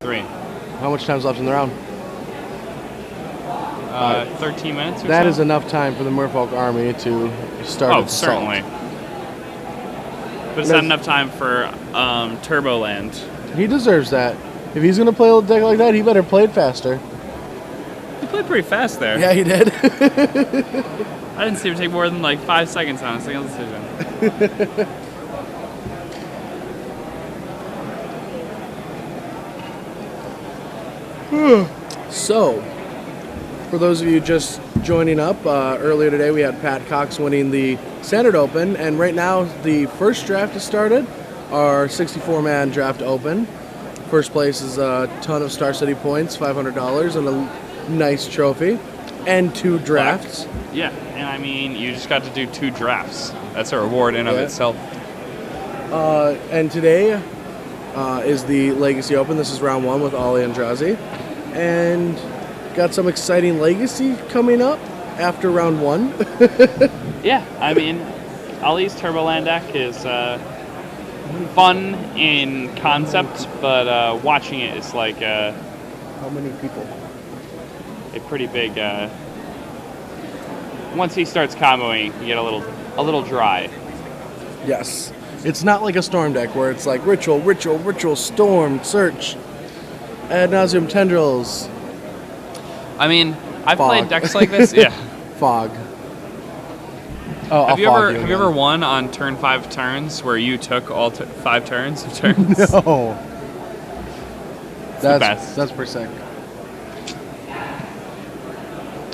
3. How much time's left in the round? 13 minutes or so? That is enough time for the Merfolk army to start its assault. Certainly. But it's not enough time for Turboland. He deserves that. If he's going to play a deck like that, he better play it faster. He played pretty fast there. Yeah, he did. I didn't see him take more than like 5 seconds on a single decision. So, for those of you just joining up, earlier today we had Pat Cox winning the Standard Open, and right now the first draft has started, our 64-man draft open. First place is a ton of Star City points, $500, and a nice trophy, and 2 drafts. Yeah, and I mean, you just got to do 2 drafts. That's a reward in of itself. And today is the Legacy Open. This is round 1 with Aintrazi. And got some exciting Legacy coming up after round 1. Yeah, I mean, Ali's Turboland deck is fun in concept, but watching it is like how many people? A pretty big. Once he starts comboing, you get a little dry. Yes, it's not like a Storm deck where it's like ritual, storm, search, ad nauseum tendrils. I mean, I've Fog. played decks like this. Yeah. Fog. Oh, have you ever won on turn 5 turns where you took all 5 turns of turns? No. The best. That's pretty sick.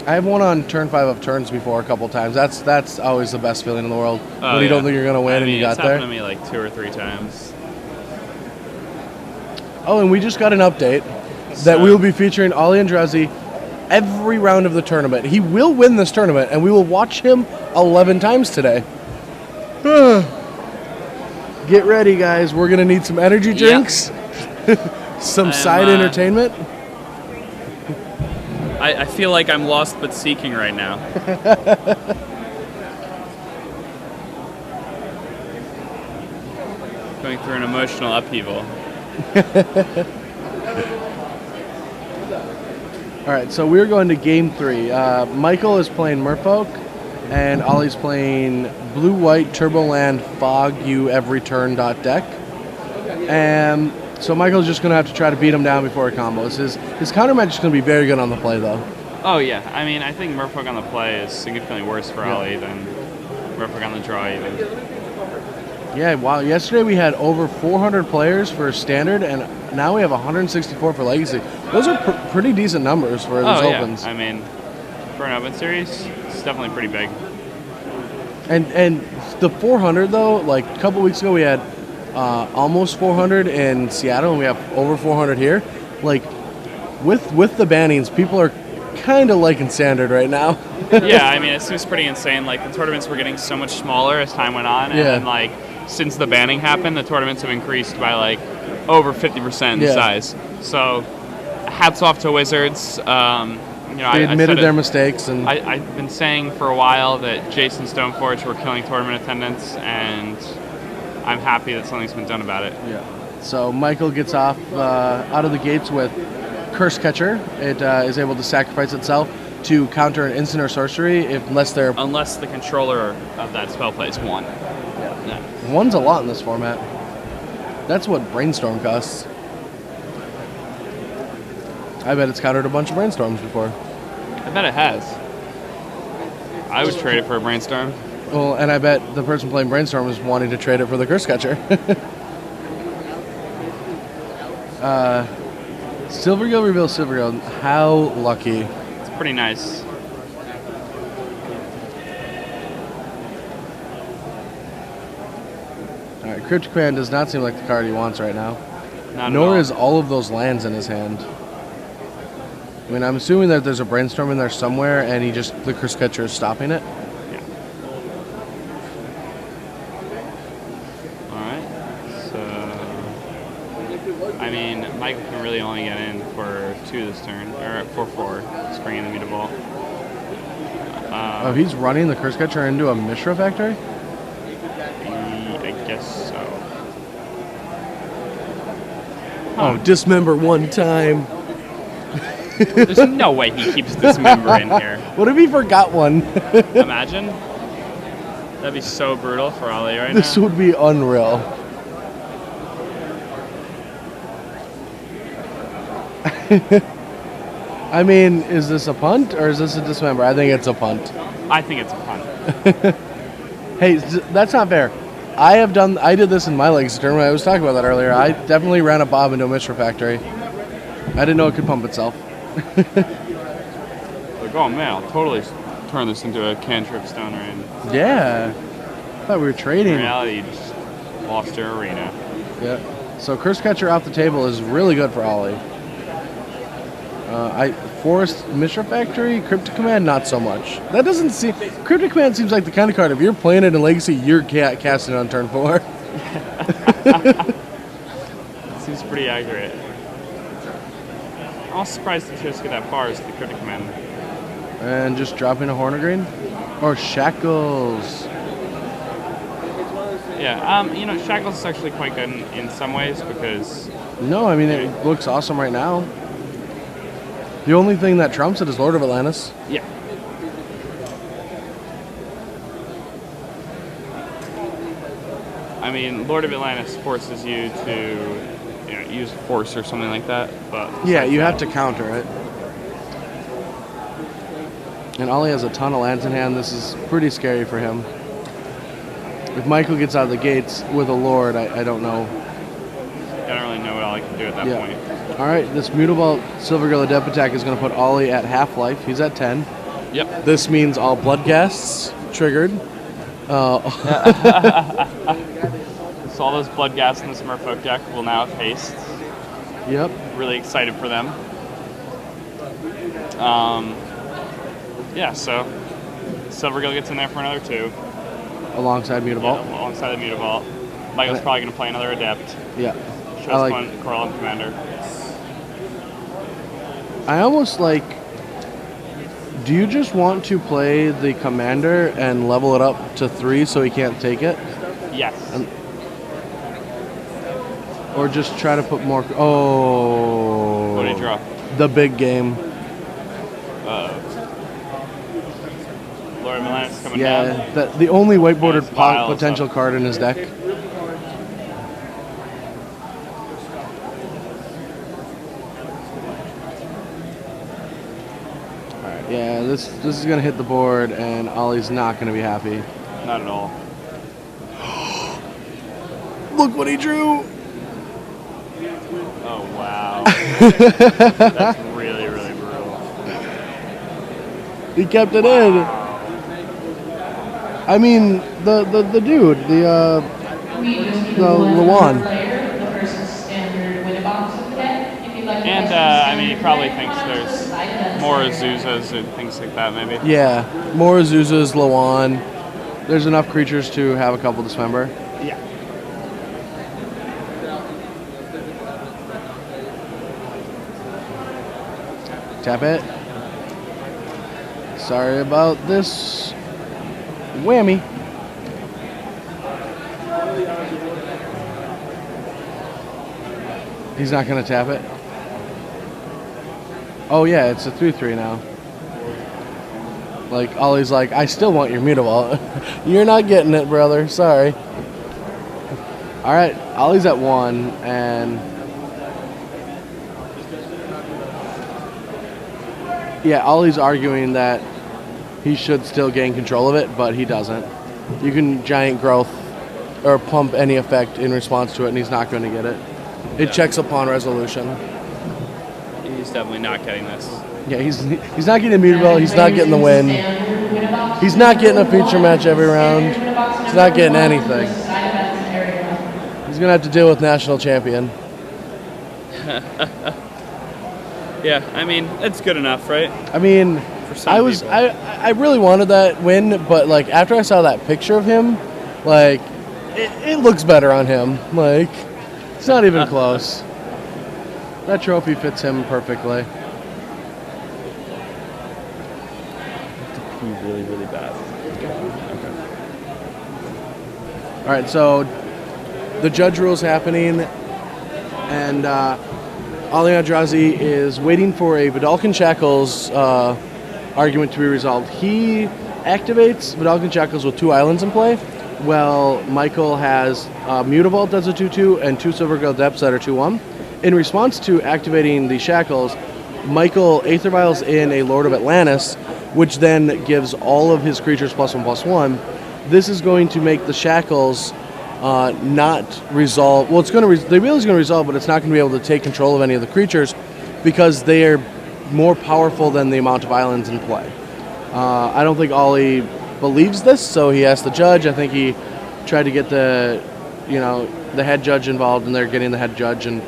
I've won on turn 5 of turns before a couple times. That's always the best feeling in the world. When you don't think you're gonna win and you got there. It's happened to me like 2 or 3 times. Oh, and we just got an update that we will be featuring Aintrazi every round of the tournament. He will win this tournament, and we will watch him 11 times today. Get ready, guys. We're gonna need some energy drinks, some side entertainment. I feel like I'm lost but seeking right now. Going through an emotional upheaval. All right, so we're going to game 3. Michael is playing Merfolk, and Ollie's playing Blue-White Turboland Fog You Every Turn deck. And so Michael's just going to have to try to beat him down before he combos. His counter match is going to be very good on the play, though. Oh, yeah. I mean, I think Merfolk on the play is significantly worse for Ollie than Merfolk on the draw, even. Yeah, wow. Yesterday we had over 400 players for Standard, and now we have 164 for Legacy. Those are pretty decent numbers for these opens. I mean, for an open series, it's definitely pretty big. And the 400, though, like a couple weeks ago we had almost 400 in Seattle, and we have over 400 here. Like, with the bannings, people are kind of liking Standard right now. Yeah, I mean, it seems pretty insane. Like, the tournaments were getting so much smaller as time went on, and then, like, since the banning happened, the tournaments have increased by, like, over 50% in size. So, hats off to Wizards. They admitted their mistakes. And I've been saying for a while that Jason Stoneforge were killing tournament attendance, and I'm happy that something's been done about it. Yeah. So Michael gets off out of the gates with Curse Catcher. It is able to sacrifice itself to counter an instant or sorcery unless the controller of that spell plays 1. Yeah. 1's a lot in this format. That's what Brainstorm costs. I bet it's countered a bunch of Brainstorms before. I bet it has. I would trade it for a Brainstorm. Well, and I bet the person playing Brainstorm is wanting to trade it for the Curse Catcher. Silvergill reveals Silvergill. How lucky. It's pretty nice. Alright, Cryptic Command does not seem like the card he wants right now. Nor is all of those lands in his hand. I mean, I'm assuming that there's a Brainstorm in there somewhere, and the Curse Catcher is stopping it. Yeah. Alright, so... I mean, Michael can really only get in for 2 this turn, or for 4, springing the Mutable. He's running the Curse Catcher into a Mishra Factory? I guess so. Huh. Oh, dismember one time. There's no way he keeps dismember in here. What if he forgot one? Imagine. That'd be so brutal for Ollie right This now. would be unreal. I mean, is this a punt or is this a dismember? I think it's a punt. I think it's a punt. Hey, that's not fair. I did this in my legs tournament. I was talking about that earlier. I definitely ran a bob into a Mishra factory. I didn't know it could pump itself. Like, oh man, I'll totally turn this into a cantrip stone rain. Yeah. I thought we were trading. In reality, you just lost your arena. Yeah. So Curse Catcher off the table is really good for Ollie. Forest Mishra Factory, Cryptic Command, not so much. That doesn't seem... Cryptic Command seems like the kind of card, if you're playing it in Legacy, you're casting it on turn 4. Seems pretty accurate. I was surprised to just get that far as the Cryptic Command. And just dropping a Hornegrin? Or Shackles. Yeah, you know, Shackles is actually quite good in some ways because... No, I mean, it looks awesome right now. The only thing that trumps it is Lord of Atlantis. Yeah. I mean, Lord of Atlantis forces you to, you know, use force or something like that, but... Yeah, you have to counter it. And Ollie has a ton of lands in hand. This is pretty scary for him. If Michael gets out of the gates with a Lord, I don't know. I don't really know what Ollie can do at that point. All right, this Mutable Silver Gorilla Depth Attack is going to put Ollie at half-life. He's at 10. Yep. This means all Bloodghasts triggered. So all those Bloodghasts in this Merfolk deck will now have haste. Yep. Really excited for them. Yeah, so Silver Gorilla gets in there for another 2. Alongside Mutable. Yeah, alongside the Mutable. Michael's probably going to play another Adept. Yeah. Shows Corellum Commander. I almost like... Do you just want to play the Commander and level it up to 3 so he can't take it? Yes. Or just try to put more... Oh. What did he draw? The big game. Lord of Atlantis coming down. Yeah, the only white-bordered Nice potential card in his deck. Alright, yeah, this is going to hit the board, and Ollie's not going to be happy. Not at all. Look what he drew! Oh, wow. That's really, really brutal. He kept it in. I mean, the dude, the Lawan. And, I mean, he probably thinks there's more Azuzas and things like that, maybe. Yeah, more Azuzas, Lawan. There's enough creatures to have a couple dismember. Yeah. Tap it. Sorry about this. Whammy. He's not going to tap it. Oh yeah, it's a 3/3 now. Like, Ollie's like, I still want your Mutable. You're not getting it, brother. Sorry. Alright, Ollie's at 1, and... Yeah, Ollie's arguing that he should still gain control of it, but he doesn't. You can Giant Growth or pump any effect in response to it, and he's not going to get it. It checks upon resolution. He's definitely not getting this. Yeah, he's not getting a Mutable. He's not getting the win. He's not getting a feature match every round. He's not getting anything. He's going to have to deal with National Champion. Yeah, I mean, it's good enough, right? I mean, For some people. I really wanted that win, but like after I saw that picture of him, like it looks better on him. Like it's not even close. That trophy fits him perfectly. Really, really bad. All right, so the judge rule's happening. And Aintrazi is waiting for a Vidalcan Shackles argument to be resolved. He activates Vidalcan Shackles with 2 islands in play. Well, Michael has Mutavault that's a 2/2 and 2 Silvergull Depths that are 2/1. In response to activating the Shackles, Michael Aether Vials in a Lord of Atlantis, which then gives all of his creatures +1/+1. This is going to make the Shackles not resolve. Well, the ability is going to resolve, but it's not going to be able to take control of any of the creatures because they are more powerful than the amount of islands in play. I don't think Ollie believes this, so he asked the judge. I think he tried to get the head judge involved, and they're getting the head judge. And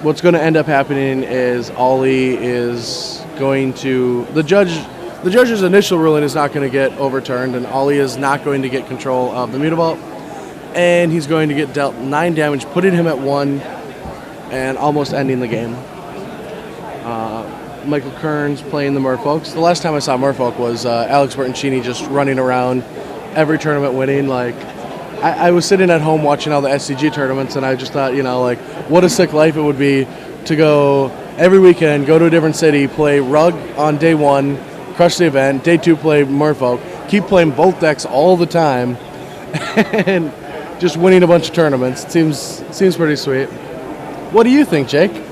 what's going to end up happening is Ollie is going to the judge's initial ruling is not going to get overturned, and Ollie is not going to get control of the Mutavault, and he's going to get dealt 9 damage, putting him at 1, and almost ending the game. Michael Kern's playing the Merfolks. The last time I saw Merfolk was Alex Bertoncini just running around every tournament winning. Like, I was sitting at home watching all the SCG tournaments, and I just thought, what a sick life it would be to go every weekend, go to a different city, play Rug on day 1, crush the event, day 2 play Merfolk, keep playing both decks all the time, and just winning a bunch of tournaments. It seems pretty sweet. What do you think, Jake?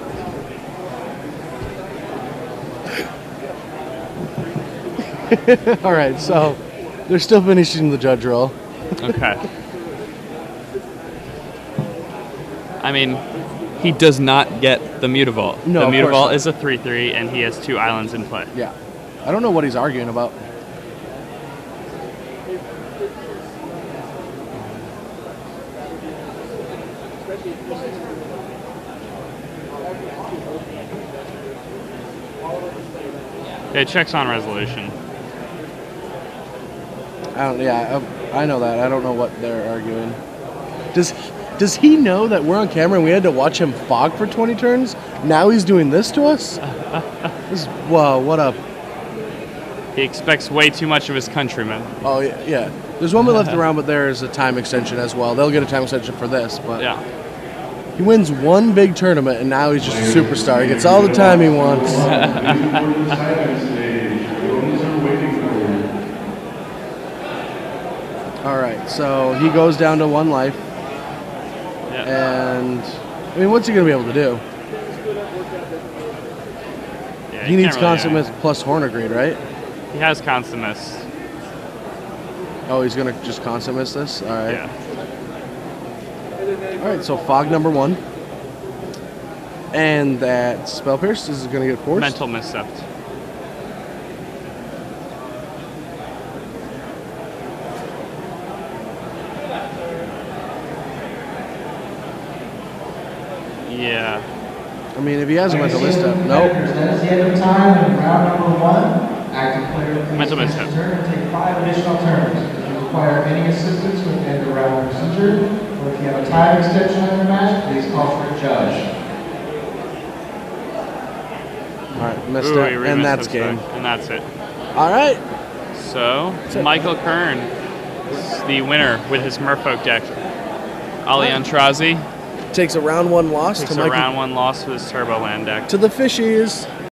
All right, so they're still finishing the judge roll. Okay. I mean, he does not get the Mutavault. No, the Mutavault is a 3/3, and he has 2 islands in play. Yeah. I don't know what he's arguing about. It checks on resolution. I know that. I don't know what they're arguing. Does he know that we're on camera and we had to watch him fog for 20 turns? Now he's doing this to us? Wow, what a... He expects way too much of his countrymen. Oh, yeah. There's one more left around, but there's a time extension as well. They'll get a time extension for this, but... Yeah. He wins one big tournament, and now he's just a superstar. He gets all the time he wants. All right, so he goes down to 1 life. And, I mean, what's he going to be able to do? Yeah, he needs Consummate plus Hornegreed, right? He has Consummate. Oh, he's going to just Consummate this? All right. Yeah. All right, so Fog number 1. And that Spell Pierce is going to get forced. Mental Misstep. Yeah. I mean, if he has a mental misstep, nope. That is the end of time in round number 1. Active player mental misstep. Turn and take 5 additional turns. If you require any assistance with the end of round procedure, or if you have a time extension on your match, please call for a judge. All right, misstep, and that's game. And that's it. All right. So, Michael Kern is the winner with his Merfolk deck. Aintrazi takes a round 1 loss takes to a Michael. round 1 loss with his Turbo Land deck. To the Fishies.